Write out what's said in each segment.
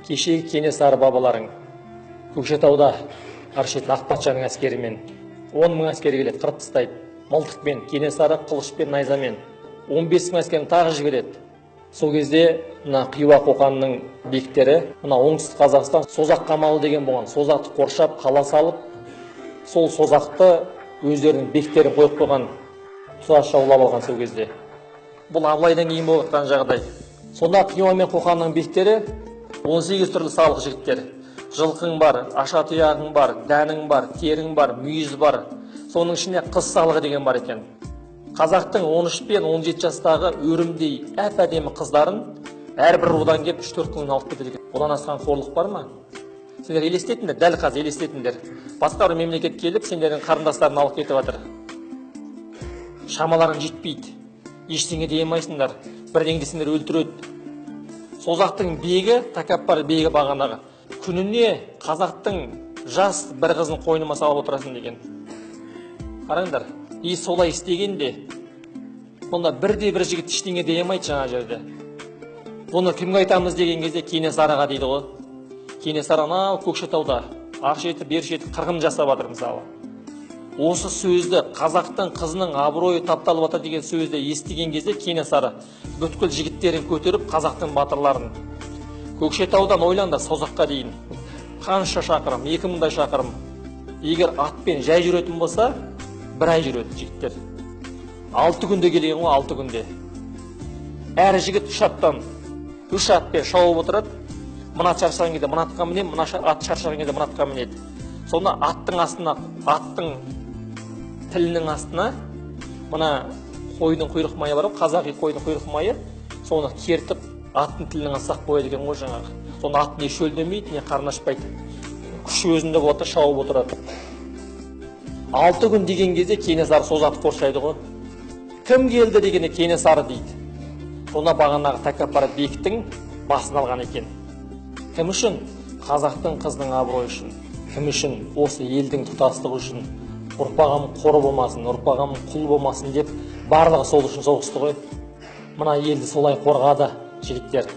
Кешегі Кенесары бабаларың Көкшетауда Аршет Ақпатшаның әскерімен 10 мың әскер келеді, қырып тастайды. Мылтықпен, Кенесары қылышпен, найзамен 15 мың әскерін тағы жібереді. Сол кезде мына Хиуа қоқанының бектері, мына оңтүстік Қазақстан Созақ қамалы деген болған. Созақты қоршап, қала салып, сол Созақты өздерінің бектерін қойып қойған, тұтас жаулап алған сол кезде. Бұл Абылайдан кейін болып жатқан жағдай. Сонда Хиуа мен қоқанның бектері 18 түрлі салық жігіттер. Жылқың бар, ашатұяғың бар, дәнің бар, терің бар, мүйіз бар. Соның ішінде қыз салығы деген бар екен. Қазақтың 13 пен 17 жастағы өрімдей әп-әдемі қыздарын әрбір рудан кеп 3-4 күнін алып кетеді екен. Одан асқан қорлық бар ма? Сендер елестетіңдер, дәл қазір елестетіңдер. Басқа бір мемлекет келіп, сендердің қарындастарын алып кетіп жатыр. Шамаларың жетпейді. Ештеңе дей алмайсыңдар. Бірдеңді сендер өлтіреді. Созақтың бегі, тәкаппар бегі бағанағы. Күніне қазақтың жас бір қызын қойныма салып отырасың деген. Қараңдар, солай істегенде, онда бірде-бір жігіт ештеңе дей алмайды жаңа жерде. Бұны кімге айтамыз деген кезде Кенесарыға дейді ғой. Кенесары анау Көкшетауда ар шеті бер шеті қырғын жасап жатыр мысалы. Осы сөзді қазақтың қызының абыройы тапталып жатыр деген сөзді естіген кезде Кенесары бүткіл жігіттерін көтеріп қазақтың батырларын Көкшетаудан ойлаңдар Созаққа дейін қанша шақырым, 2000 шақырым. Егер атпен жай жүретін болса, бір ай жүреді жігіттер. 6 күнде келген ғой, 6 күнде. Әр жігіт 3 аттан 3 атпен шауып отырады. Мына шаршаған кезде мына атқа мінеді, мына ат шаршаған кезде мына атқа мінеді. Сонда аттың астына, аттың тілінің астына мына қойдың құйрық майы бар, қазақи қойдың құйрық майы, соны кертіп аттың тілінің астына қояды екен ғой жаңағы. Сонда ат не шөлдемейді, не қарны ашпайды. Күш өзінде болады, шауып отырады. 6 күн деген кезде Кенесары Созақты қоршайды ғой. Кім келді дегенде Кенесары дейді. Сонда бағанағы тәкаппар бектің басын алған екен. Кім үшін? Қазақтың қызының абыройы үшін. Кім үшін? Осы елдің тұтастығы үшін. Ұрпағым қор болмасын, ұрпағым құл болмасын деп барлығы сол үшін соғысты ғой. Мына елді солай қорғады жігіттер.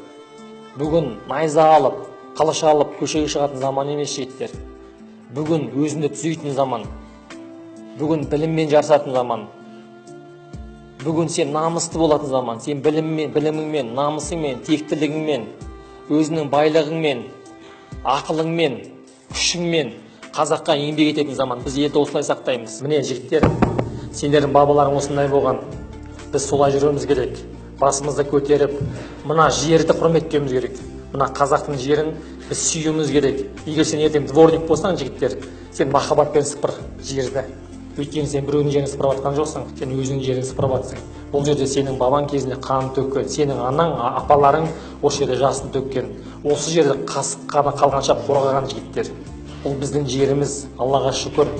Бүгін найза алып, қылыш алып көшеге шығатын заман емес жігіттер. Бүгін өзіңді түзейтін заман. Бүгін біліммен жарысатын заман. Бүгін сен намысты болатын заман. Сен біліміңмен, намысыңмен, тектілігіңмен, өзінің байлығыңмен, ақылыңмен, күшіңмен қазаққа еңбек ететін заман. Біз елді осылай сақтаймыз. Міне жігіттер, сендердің бабаларың осындай болған. Біз солай жүруіміз керек. Басымызды көтеріп, мына жерді құрметтеуіміз керек. Мына қазақтың жерін біз сүюіміз керек. Егер сен ертең дворник болсаң, жігіттер, сен махаббатпен сыпыр жерді. Өйткені сен біреудің жерін сыпырып жатқан жоқсың, сен өзіңнің жерін сыпырып жатсың. Бұл жерде сенің бабаң кезінде қанын төккен, сенің анаң, апаларың осы жерде жасын төккен. Осы жерде қасық қаны қалғанша қорғаған жігіттер. Бұл біздің жеріміз, Аллаға шүкір.